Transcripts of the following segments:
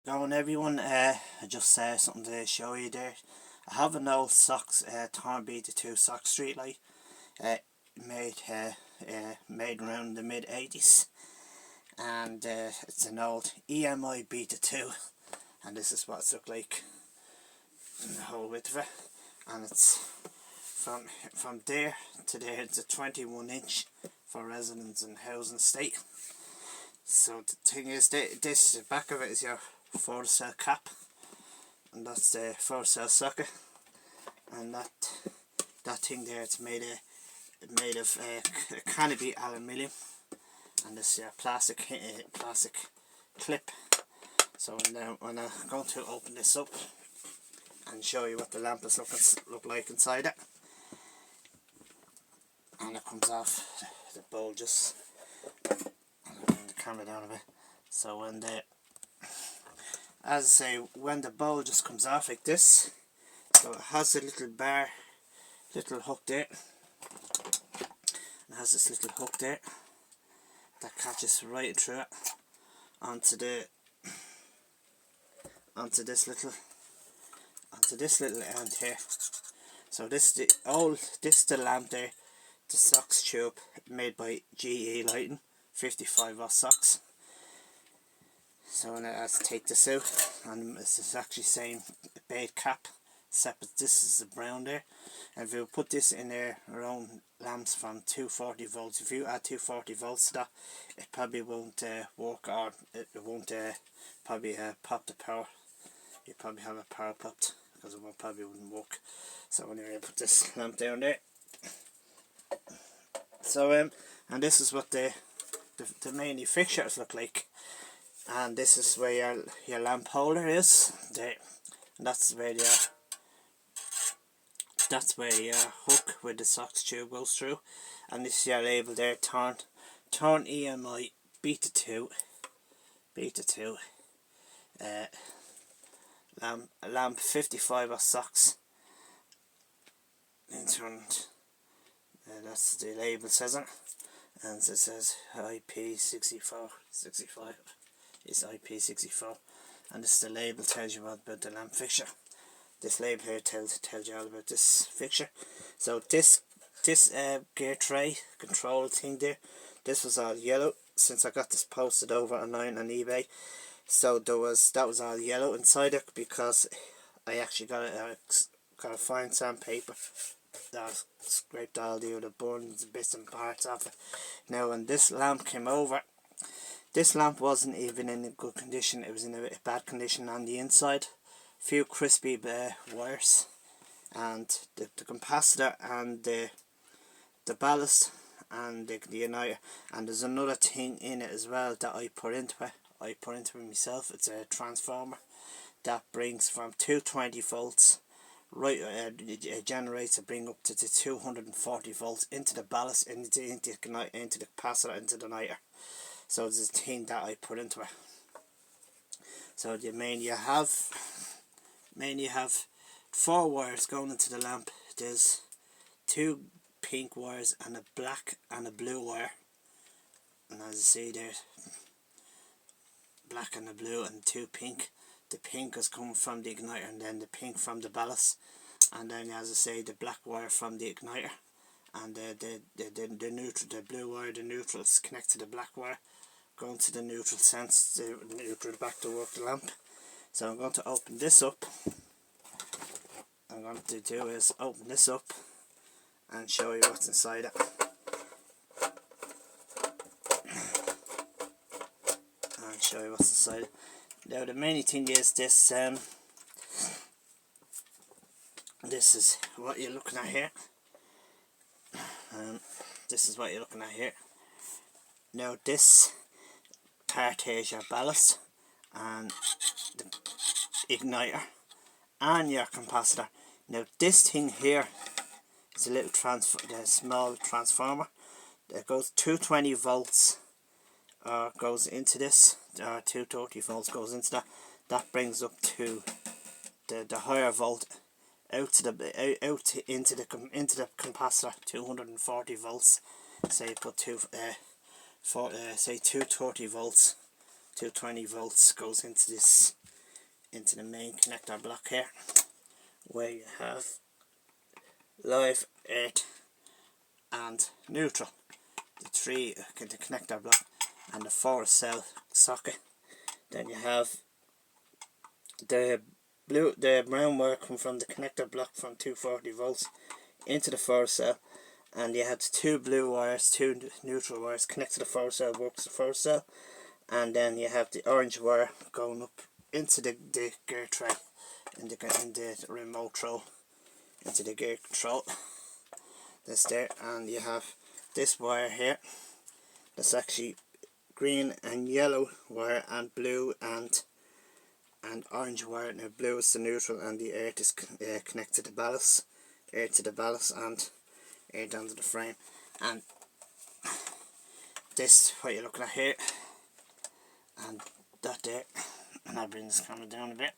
Going everyone, I just something to show you there. I have an old socks THORN Beta 2 sock street light made made around the mid 80s, and it's an old EMI Beta 2, and this is what it's looked like in the whole width of it. And it's from there to there. It's a 21-inch for residence and housing estate. So the thing is, this the back of it is your 4-cell cap, and that's the 4-cell socket, and that thing there, it's made of canopy aluminium, and this plastic clip. So now when I'm going to open this up and show you what the lamp is look like inside it, and it comes off the bulges. I'll bring the camera down a bit. So when as I say, when the bowl just comes off like this, so it has a little hook there. It has this little hook there that catches right through it onto this little end here. So this is the lamp there, the socks tube made by GE Lighting, 55-watt socks. So when I have to take this out, and it's actually saying bait cap separate. This is the brown there, and if you put this in there around lamps from 240 volts, if you add 240 volts to that, it probably won't work, or it won't probably pop the power. You probably have a power popped, because it probably wouldn't work. So anyway, I put this lamp down there. So and this is what the main fixtures look like. And this is where your lamp holder is there, and that's where your hook with the socks tube goes through. And this is your label there, THORN EMI Beta 2 lamp 55-watt socks. That's the label says it, and it says IP65. It's IP64, and this is the label, tells you about the lamp fixture. This label here tells you all about this fixture. So this gear tray control thing there, this was all yellow since I got this posted over online on eBay. So that was all yellow inside it, because I actually got a fine sandpaper that scraped all the other buttons, bits and parts off it. Now when this lamp came over, this lamp wasn't even in a good condition. It was in a bad condition on the inside. A few crispy wires, and the capacitor, and the ballast, and the uniter. And there's another thing in it as well that I put into it myself. It's a transformer that brings from 220 volts right, it generates to bring up to the 240 volts into the ballast, into the capacitor, into the uniter. So it's a thing that I put into it. So you have 4 wires going into the lamp. There's 2 pink wires and a black and a blue wire. And as you see there, black and the blue and 2 pink. The pink is coming from the igniter, and then the pink from the ballast. And then, as I say, the black wire from the igniter. And the neutral, the blue wire, the neutral is connected to the black wire, going to the neutral sense, the neutral back to work the lamp. So I'm going to open this up. I'm going to do is open this up and show you what's inside it. Now the main thing is this. This is what you're looking at here. Now this part here is your ballast, and the igniter, and your capacitor. Now this thing here is a little small transformer that goes 220 volts goes into this, 230 volts goes into that. That brings up to the higher volt into the capacitor, 240 volts. Say you put say 230 volts, 220 volts goes into this into the main connector block here, where you have live, earth and neutral, the three the connector block and the 4 cell socket. Then you have the brown wire come from the connector block from 240 volts into the 4 cell, and you have 2 blue wires, 2 neutral wires connect to the 4 cell, works the 4 cell, and then you have the orange wire going up into the gear tray in the remote control, into the gear control. That's there, and you have this wire here that's actually green and yellow wire and blue and orange wire. Now blue is the neutral and the earth is connected to the ballast, earth to the ballast and earth onto the frame. And this what you're looking at here, and that there, and I'll bring this camera down a bit.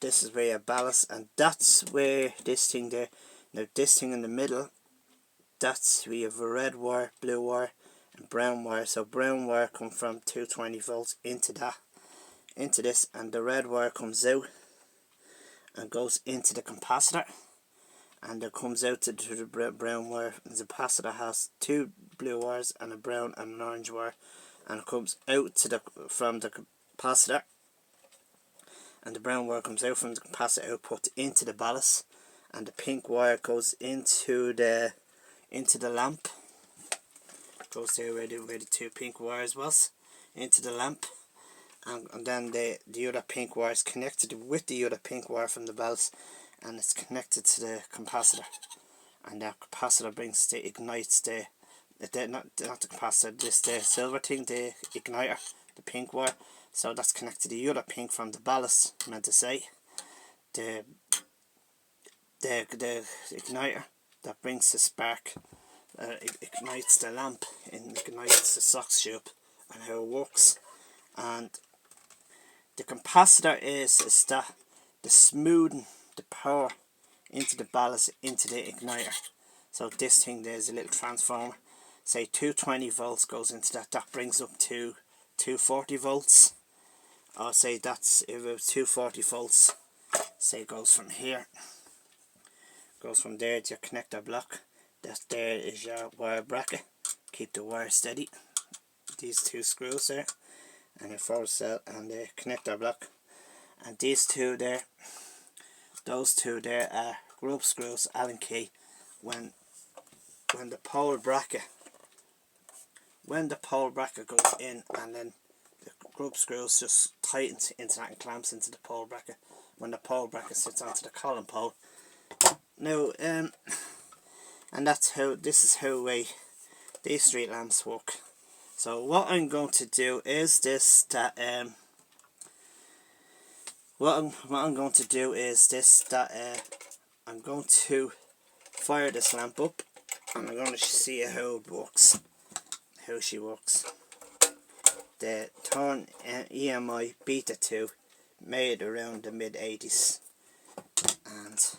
This is where your ballast, and that's where this thing there. Now this thing in the middle, that's where you have a red wire, blue wire and brown wire. So brown wire comes from 220 volts into this, and the red wire comes out and goes into the capacitor, and it comes out to the brown wire. The capacitor has 2 blue wires and a brown and an orange wire, and it comes out to from the capacitor, and the brown wire comes out from the capacitor output into the ballast, and the pink wire goes into the lamp. Goes there where the 2 pink wires was, into the lamp, and then the other pink wire is connected with the other pink wire from the ballast, and it's connected to the capacitor, and that capacitor ignites not the capacitor, the silver thing, the igniter, the pink wire. So that's connected to the other pink from the ballast, meant to say, the igniter that brings the spark, ignites the lamp and ignites the sock tube, and how it works. And the capacitor is that the smoothing the power into the ballast into the igniter. So this thing there's a little transformer, say 220 volts goes into that brings up to 240 volts. I'll say that's about 240 volts, say goes from here, goes from there to your connector block. That there is your wire bracket, keep the wire steady, these 2 screws there, and your 4 cell and the connector block. And these 2 there, those 2 there are group screws, Allen key. When the pole bracket goes in, and then the group screws just tightens into that and clamps into the pole bracket when the pole bracket sits onto the column pole. Now and this is how these street lamps work. So what I'm going to do is I'm going to fire this lamp up, and I'm going to see how it works, how she works. The THORN EMI Beta 2, made around the mid 80s, and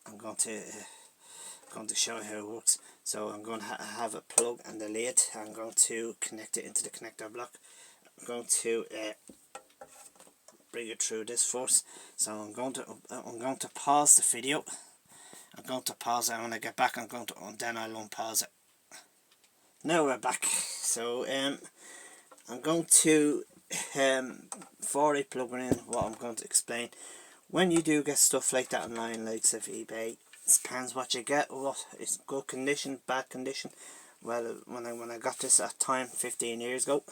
I'm going to show you how it works. So I'm going to have a plug and the lid. I'm going to connect it into the connector block. I'm going to bring it through this first. So I'm going to pause the video. I'm going to pause it, and when I get back then I'll unpause it. Now we're back. So I'm going to before I plug it in, what I'm going to explain. When you do get stuff like that online, like of eBay, it depends what you get. What is good condition, bad condition. Well, when I got this at time 15 years ago,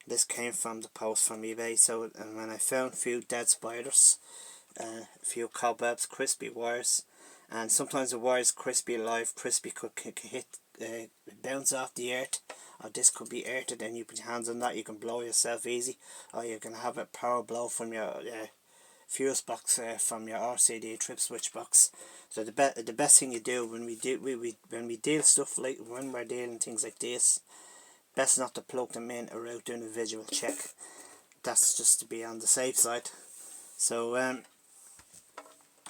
this came from the post from eBay. So, and when I found a few dead spiders, a few cobwebs, crispy wires, and sometimes the wires crispy alive, crispy could hit, bounce off the earth, or this could be earthed, and you put your hands on that, you can blow yourself easy, or you can have a power blow from your fuse box, from your RCD trip switch box. So the best thing you do when we deal stuff like when we're dealing things like this, best not to plug them in or out doing a visual check. That's just to be on the safe side. So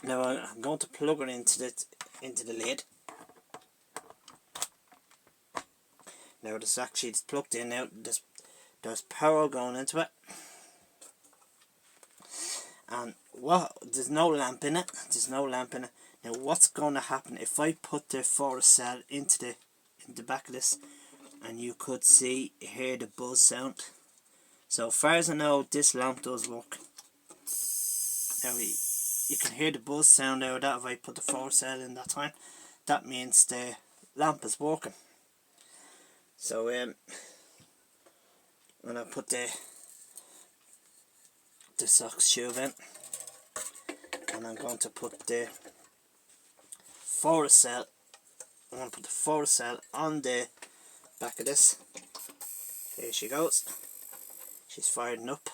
now I'm going to plug it into the lid. Now it's plugged in now. There's power going into it. And there's no lamp in it. There's no lamp in it. Now what's going to happen if I put the forest cell into the back of this, and you could hear the buzz sound. So far as I know, this lamp does work. Now you can hear the buzz sound out of that if I put the forest cell in that time. That means the lamp is working. So when I put the socks tube in, and I'm going to put the forest cell. I'm going to put the forest cell on the back of this. Here she goes. She's firing up,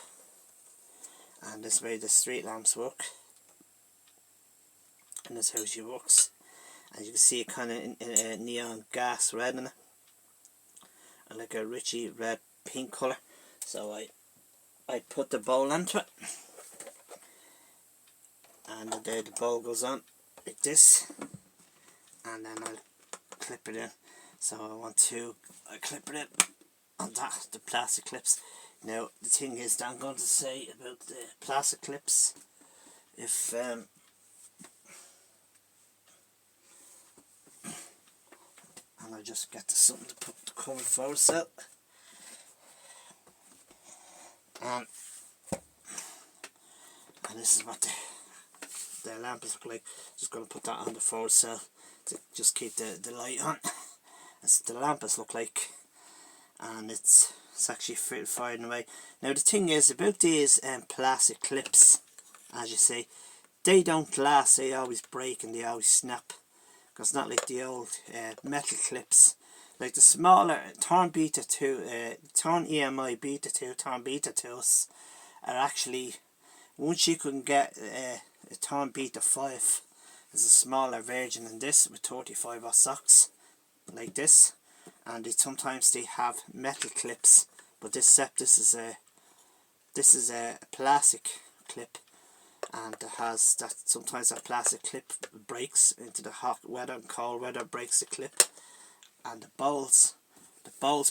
and this way the street lamps work, and that's how she works. As you can see, it kind of in neon gas red in it, and like a richy red pink colour. So I put the bowl onto it, and the bowl goes on like this, and then I'll clip it in. So I clip it in on that, the plastic clips. Now the thing is that I'm going to say about the plastic clips, if and I just get something to put the cover forest cell, and this is what the lamp is like. Just going to put that on the forest cell to just keep the light on. That's the lamp is look like, and it's actually firing away. Now the thing is about these plastic clips, as you see, they don't last. They always break and they always snap, because it's not like the old metal clips. Like the smaller THORN Beta 2, THORN EMI Beta 2, THORN Beta 2s are actually, once you can get a THORN Beta 5, is a smaller version than this with 35 watt socks like this, and sometimes they have metal clips, but this is a plastic clip, and it has that. Sometimes that plastic clip breaks into the hot weather and cold weather, breaks the clip, and the bowls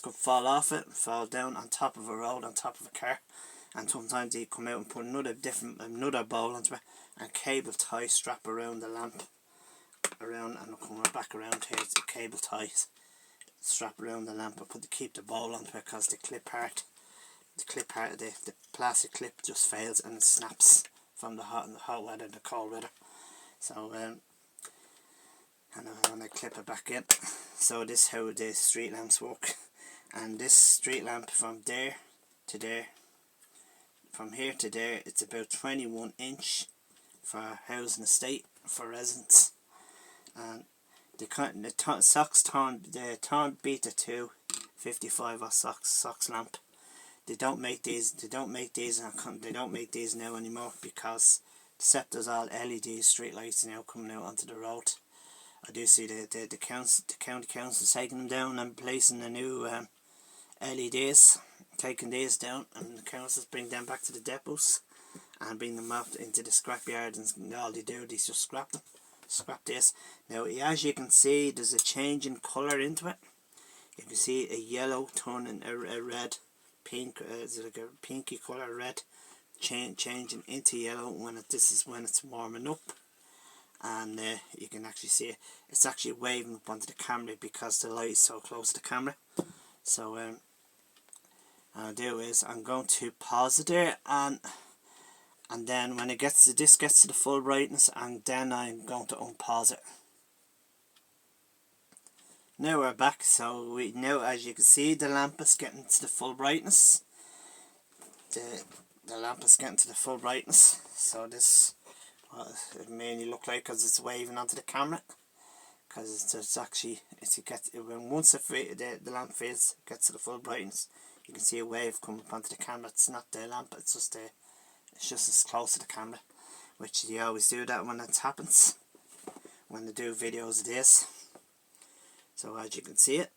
could fall off it and fall down on top of a road, on top of a car, and sometimes they come out and put another bowl onto it, and cable tie strap around the lamp, around, and coming back around here, it's a cable ties strap around the lamp. I keep the bowl onto it because the clip part of the plastic clip just fails and it snaps from the hot weather and the cold weather. So and when I clip it back in, so this is how the street lamps work. And this street lamp from there to there, from here to there, it's about 21 inch for housing estate, for residents. And the THORN Beta 2 55 watt socks lamp, they don't make these now anymore, because except there's all LED street lights now coming out onto the road. I do see the county council taking them down and placing the new LEDs, taking these down, and the councils bring them back to the depots and bring them up into the scrap yard, and all they do is just scrap this. Now as you can see, there's a change in colour into it. You can see a yellow turning a red, pink, it's like a pinky colour red, changing into yellow when it's warming up. And you can actually see it's actually waving up onto the camera because the light is so close to the camera. So what I'll do is I'm going to pause it there, and then when this gets to the full brightness, and then I'm going to unpause it. Now we're back. So now, as you can see, the lamp is getting to the full brightness. The lamp is getting to the full brightness. So this it mainly look like, because it's waving onto the camera, because it's actually once the lamp fades, gets to the full brightness, you can see a wave come up onto the camera. It's not the lamp, it's just as close to the camera, which they always do that when it happens, when they do videos of this. So as you can see it,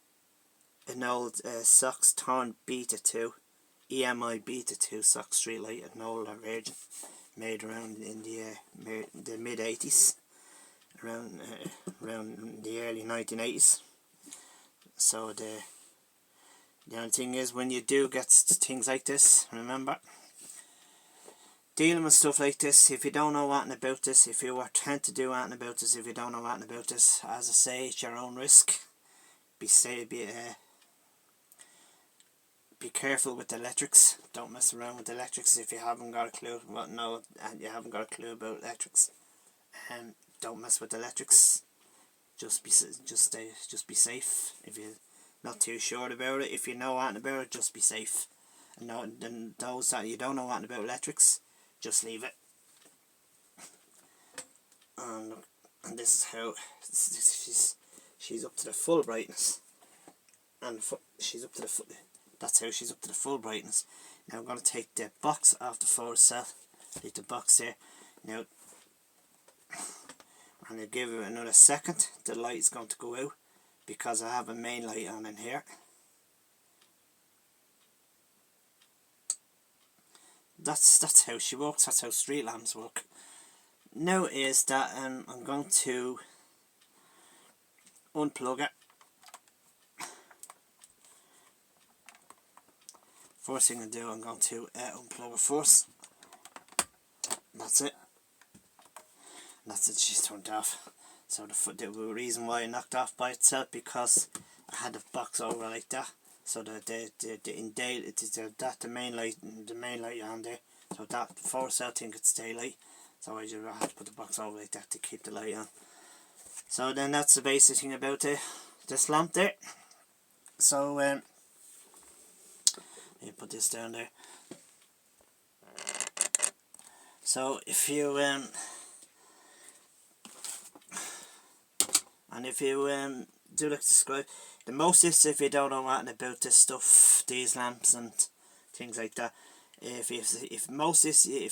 an old socks THORN Beta 2 EMI Beta 2 sock street light, an older version, made around in the mid 80s, around the early 1980s. So the only thing is, when you do get things like this, remember dealing with stuff like this, if you don't know anything about this, if you tend to do anything about this, if you don't know anything about this, as I say, it's your own risk. Be careful with the electrics. Don't mess around with the electrics if you haven't got a clue. You haven't got a clue about electrics. Don't mess with the electrics. Just be safe. If you're not too sure about it, if you know anything about it, just be safe. And then those that you don't know anything about electrics, just leave it. And this is how she's up to the full brightness, and she's up to the full. That's how she's up to the full brightness. Now I'm going to take the box off the forward cell. Leave the box there. Now, and I'll give it another second. The light is going to go out because I have a main light on in here. That's how she works. That's how street lamps work. Now is that I'm going to unplug it. First thing I do, I'm going to unplug it first. That's it. That's it, she's turned off. So the reason why it knocked off by itself, because I had the box over like that. So the main light on there. So that forward cell think it's daylight. So I just had to put the box over like that to keep the light on. So then that's the basic thing about this lamp there. So let me put this down there. So if you do like to subscribe, the most is, if you don't know anything about this stuff, these lamps and things like that, if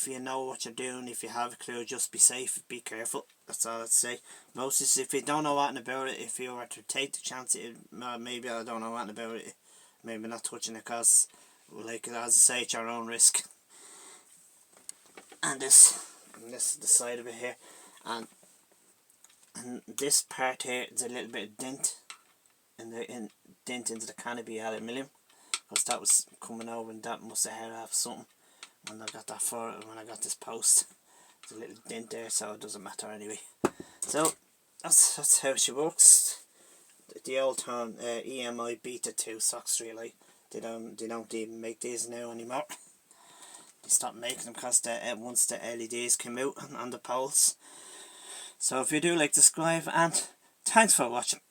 you know what you're doing, if you have a clue, just be safe, be careful. That's all I'd say. Most is, if you don't know anything about it, if you were to take the chance, maybe I don't know anything about it, maybe not touching it, because, like as I say, it's your own risk. And this is the side of it here, and this part here is a little bit of dent into the canopy aluminium, because that was coming over and that must have had off something when I got this post. There's a little dent there, so it doesn't matter anyway. So that's how she works. The old THORN EMI Beta 2 sock street light. They don't even make these now anymore. They stopped making them because once the LEDs came out on the poles. So if you do like to subscribe, and thanks for watching.